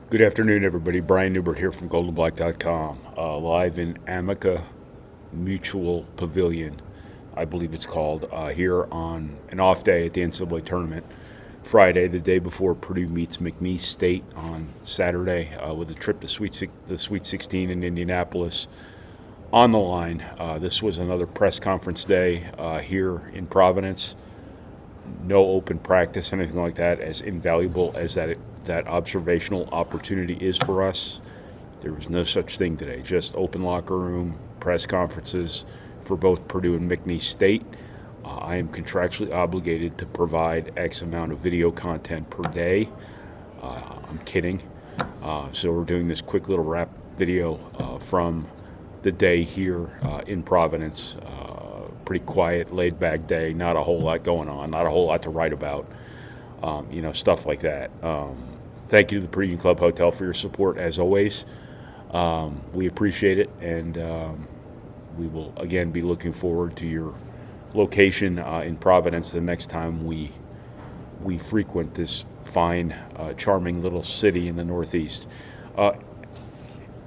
Good afternoon, everybody. Brian Neubert here from goldenblack.com, live in Amica Mutual Pavilion, I believe it's called, here on an off day at the NCAA tournament. Friday, the day before Purdue meets McNeese State on Saturday, with a trip to the Sweet 16 in Indianapolis on the line. This was another press conference day here in Providence. No open practice, anything like that, as invaluable as that observational opportunity is for us. There was no such thing today, just open locker room, press conferences for both Purdue and McNeese State. I am contractually obligated to provide X amount of video content per day. I'm kidding. So we're doing this quick little wrap video from the day here in Providence. Pretty quiet, laid-back day, not a whole lot going on, not a whole lot to write about, stuff like that. Thank you to the Purdue Club Hotel for your support, as always. We appreciate it, and we will, again, be looking forward to your location in Providence the next time we frequent this fine, charming little city in the Northeast.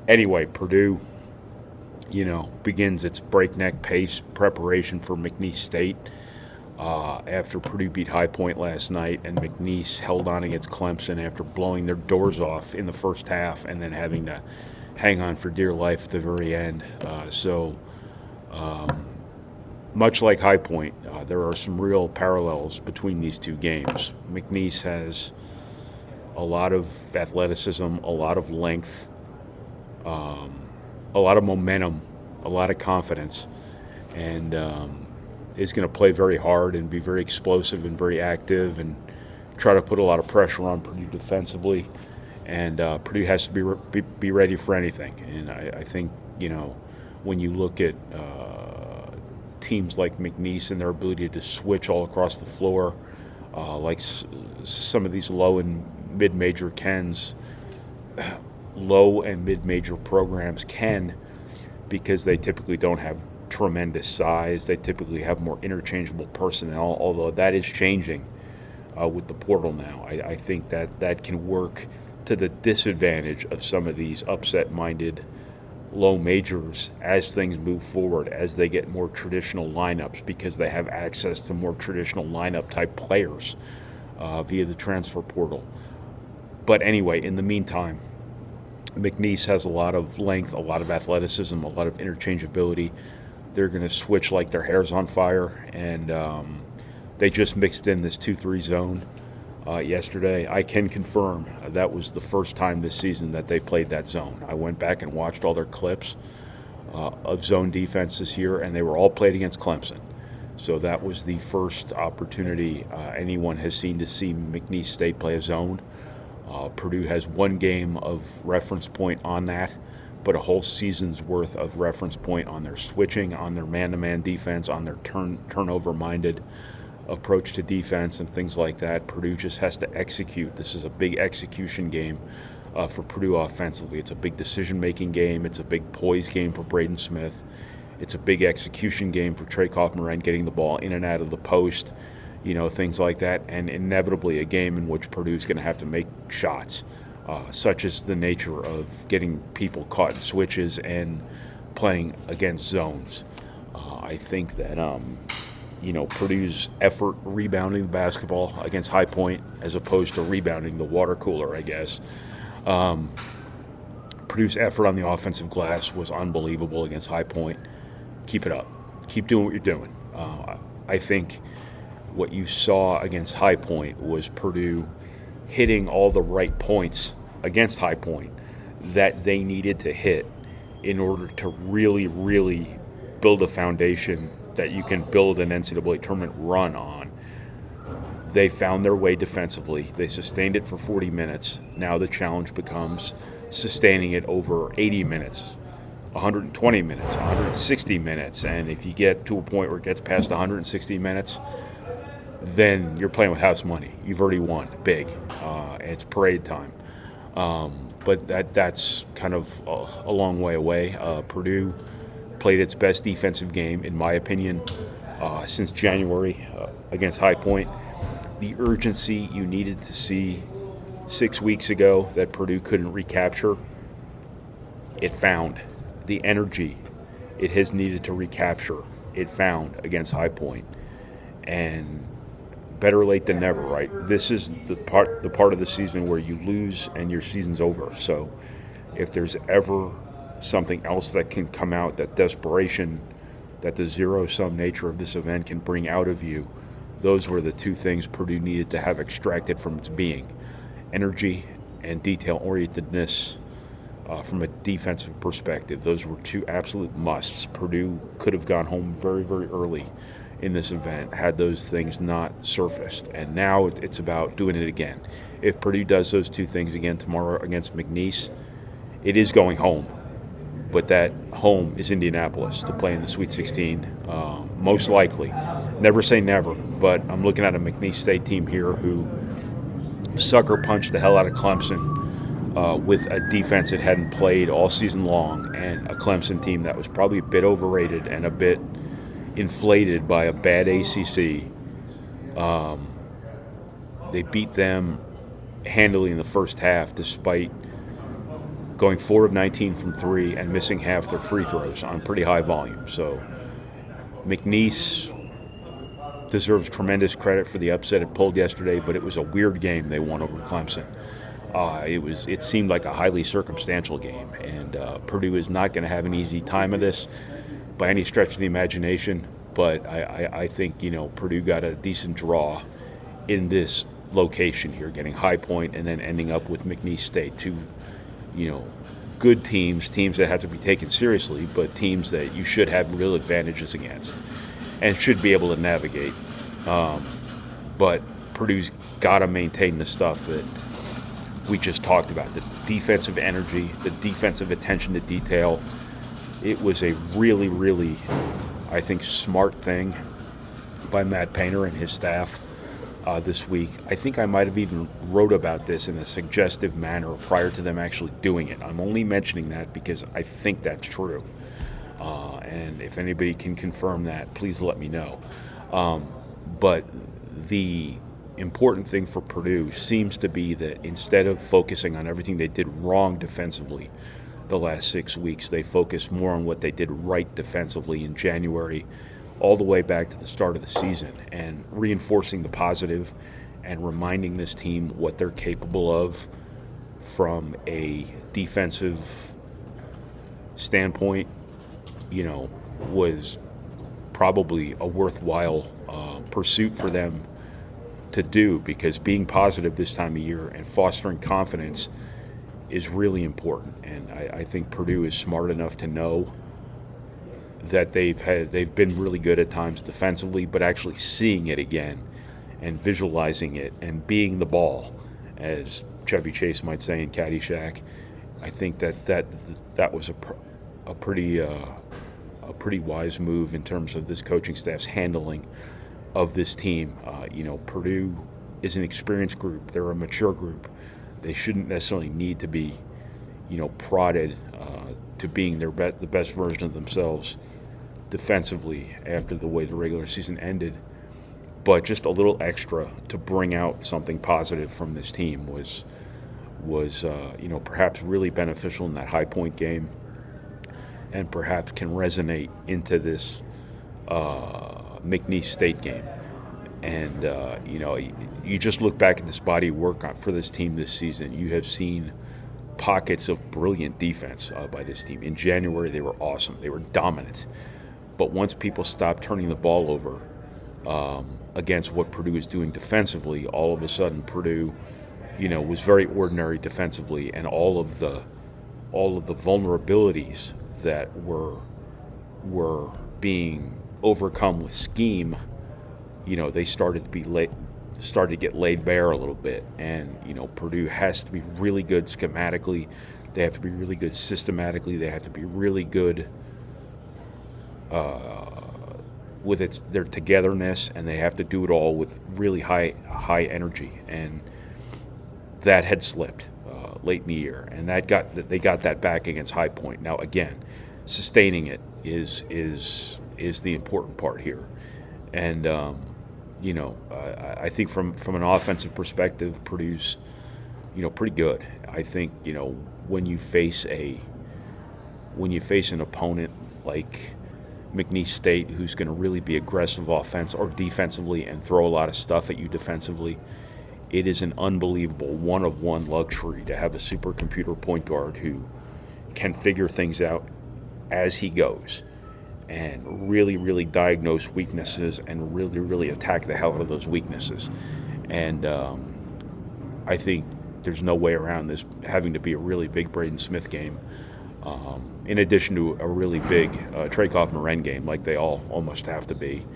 Anyway, Purdue begins its breakneck pace preparation for McNeese State after Purdue beat High Point last night, and McNeese held on against Clemson after blowing their doors off in the first half and then having to hang on for dear life at the very end. Much like High Point, there are some real parallels between these two games. McNeese has a lot of athleticism, a lot of length, a lot of momentum, a lot of confidence, and is going to play very hard and be very explosive and very active and try to put a lot of pressure on Purdue defensively. And Purdue has to be ready for anything. And I think, when you look at teams like McNeese and their ability to switch all across the floor, like some of these low and mid-major programs can, because they typically don't have tremendous size. They typically have more interchangeable personnel, although that is changing with the portal now. I think that can work to the disadvantage of some of these upset-minded low majors as things move forward, as they get more traditional lineups, because they have access to more traditional lineup-type players via the transfer portal. But anyway, in the meantime, McNeese has a lot of length, a lot of athleticism, a lot of interchangeability. They're going to switch like their hair's on fire, and they just mixed in this 2-3 zone yesterday. I can confirm that was the first time this season that they played that zone. I went back and watched all their clips of zone defense this year, and they were all played against Clemson. So that was the first opportunity anyone has seen to see McNeese State play a zone. Purdue has one game of reference point on that, but a whole season's worth of reference point on their switching, on their man-to-man defense, on their turnover-minded approach to defense and things like that. Purdue just has to execute. This is a big execution game for Purdue offensively. It's a big decision-making game. It's a big poise game for Braden Smith. It's a big execution game for Trey Kaufman getting the ball in and out of the post, things like that, and inevitably a game in which Purdue's going to have to make shots, such as the nature of getting people caught in switches and playing against zones. I think that, Purdue's effort rebounding the basketball against High Point as opposed to rebounding the water cooler, I guess. Purdue's effort on the offensive glass was unbelievable against High Point. Keep it up. Keep doing what you're doing. I think what you saw against High Point was Purdue hitting all the right points against High Point that they needed to hit in order to really, really build a foundation that you can build an NCAA tournament run on. They found their way defensively. They sustained it for 40 minutes. Now the challenge becomes sustaining it over 80 minutes, 120 minutes, 160 minutes. And if you get to a point where it gets past 160 minutes, then you're playing with house money. You've already won big. It's parade time. But that's kind of a long way away. Purdue played its best defensive game, in my opinion, since January against High Point. The urgency you needed to see 6 weeks ago that Purdue couldn't recapture, it found. The energy it has needed to recapture, it found against High Point. And better late than never, right? This is the part of the season where you lose and your season's over. So if there's ever something else that can come out, that desperation, that the zero-sum nature of this event can bring out of you, those were the two things Purdue needed to have extracted from its being: energy and detail-orientedness. From a defensive perspective, those were two absolute musts. Purdue could have gone home very, very early in this event had those things not surfaced. And now it's about doing it again. If Purdue does those two things again tomorrow against McNeese, it is going home. But that home is Indianapolis to play in the Sweet 16, most likely. Never say never, but I'm looking at a McNeese State team here who sucker punched the hell out of Clemson with a defense that hadn't played all season long, and a Clemson team that was probably a bit overrated and a bit inflated by a bad ACC. They beat them handily in the first half despite going 4 of 19 from 3 and missing half their free throws on pretty high volume. So McNeese deserves tremendous credit for the upset it pulled yesterday, but it was a weird game they won over Clemson. It seemed like a highly circumstantial game, and Purdue is not going to have an easy time of this by any stretch of the imagination. But I think Purdue got a decent draw in this location here, getting High Point and then ending up with McNeese State, two good teams that have to be taken seriously, but teams that you should have real advantages against and should be able to navigate. But Purdue's got to maintain the stuff that we just talked about, the defensive energy, the defensive attention to detail. It was a really, really, I think, smart thing by Matt Painter and his staff this week. I think I might have even wrote about this in a suggestive manner prior to them actually doing it. I'm only mentioning that because I think that's true. And if anybody can confirm that, please let me know. But the important thing for Purdue seems to be that instead of focusing on everything they did wrong defensively the last 6 weeks, they focused more on what they did right defensively in January all the way back to the start of the season, and reinforcing the positive and reminding this team what they're capable of from a defensive standpoint, was probably a worthwhile pursuit for them to do, because being positive this time of year and fostering confidence is really important. And I think Purdue is smart enough to know that they've been really good at times defensively, but actually seeing it again and visualizing it and being the ball, as Chevy Chase might say in Caddyshack. I think that was a pretty wise move in terms of this coaching staff's handling of this team. Purdue is an experienced group. They're a mature group. They shouldn't necessarily need to be, prodded to being the best version of themselves defensively after the way the regular season ended. But just a little extra to bring out something positive from this team was perhaps really beneficial in that High Point game, and perhaps can resonate into this McNeese State game. And, you just look back at this body of work for this team this season. You have seen pockets of brilliant defense by this team. In January, they were awesome. They were dominant. But once people stopped turning the ball over against what Purdue is doing defensively, all of a sudden Purdue, was very ordinary defensively, and all of the vulnerabilities that were being overcome with scheme, they started to get laid bare a little bit. And Purdue has to be really good schematically. They have to be really good systematically. They have to be really good with their togetherness, and they have to do it all with really high energy. And that had slipped late in the year, and they got that back against High Point. Now again, sustaining it is the important part here. And I think from an offensive perspective, Purdue's pretty good. I think, when you face an opponent like McNeese State, who's going to really be aggressive offense or defensively and throw a lot of stuff at you defensively, it is an unbelievable one-of-one luxury to have a supercomputer point guard who can figure things out as he goes and really, really diagnose weaknesses and really, really attack the hell out of those weaknesses. And I think there's no way around this having to be a really big Braden Smith game, in addition to a really big Trey Kaufman-Wren game, like they all almost have to be.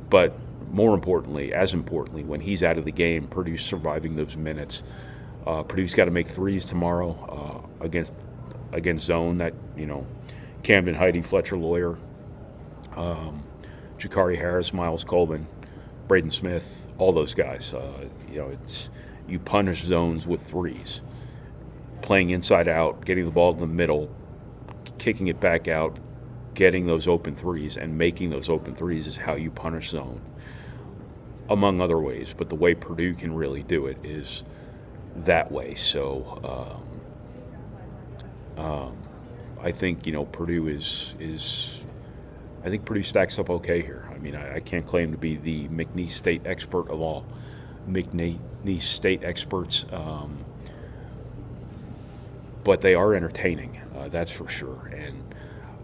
But more importantly, as importantly, when he's out of the game, Purdue's surviving those minutes. Purdue's got to make threes tomorrow against zone. That, Camden Heidi, Fletcher Lawyer, Jakari Harris, Miles Colvin, Braden Smith, all those guys. It's you punish zones with threes. Playing inside out, getting the ball in the middle, kicking it back out, getting those open threes, and making those open threes is how you punish zone, among other ways. But the way Purdue can really do it is that way. So I think Purdue I think Purdue stacks up okay here. I mean, I can't claim to be the McNeese State expert of all McNeese State experts, but they are entertaining, that's for sure. And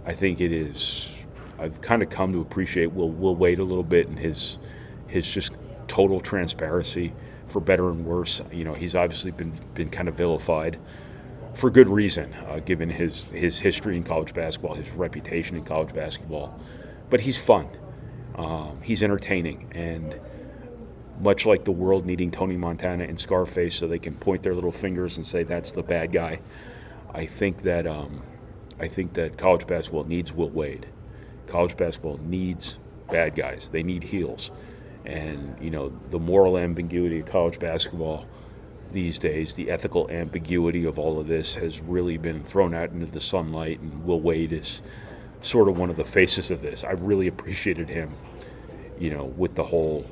I think it is. I've kind of come to appreciate Will Wade a little bit and his just total transparency, for better and worse. He's obviously been kind of vilified for good reason, given his history in college basketball, his reputation in college basketball. But he's fun. He's entertaining. And much like the world needing Tony Montana and Scarface so they can point their little fingers and say that's the bad guy, I think that college basketball needs Will Wade. College basketball needs bad guys. They need heels. And, the moral ambiguity of college basketball these days, the ethical ambiguity of all of this has really been thrown out into the sunlight, and Will Wade is sort of one of the faces of this. I've really appreciated him, with the whole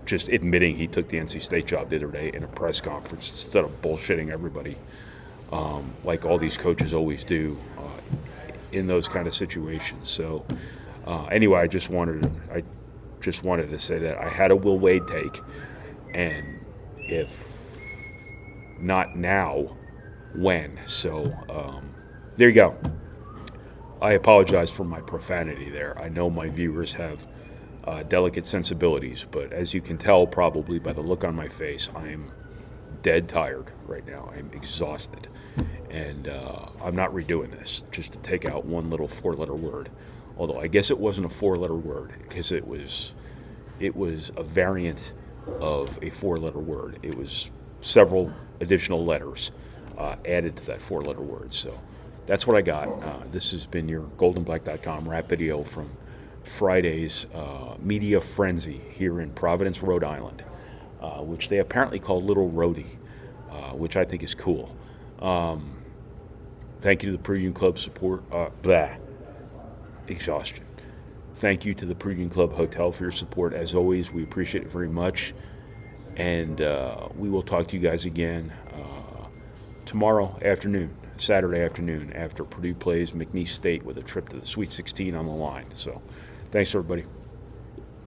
just admitting he took the NC State job the other day in a press conference instead of bullshitting everybody, like all these coaches always do in those kind of situations. So anyway, I just wanted to say that I had a Will Wade take, and if not now, when? So there you go. I apologize for my profanity there. I know my viewers have delicate sensibilities, but as you can tell probably by the look on my face, I am dead tired right now. I'm exhausted. And I'm not redoing this just to take out one little four-letter word. Although I guess it wasn't a four-letter word, because it was a variant of a four-letter word. It was several additional letters added to that four-letter word. So that's what I got. This has been your goldenblack.com rap video from Friday's Media Frenzy here in Providence, Rhode Island, which they apparently call Little Rhodey, which I think is cool. Thank you to the Purdue Club support. Exhaustion. Thank you to the Purdue Club Hotel for your support. As always, we appreciate it very much. And we will talk to you guys again tomorrow afternoon, Saturday afternoon, after Purdue plays McNeese State with a trip to the Sweet 16 on the line. So thanks, everybody.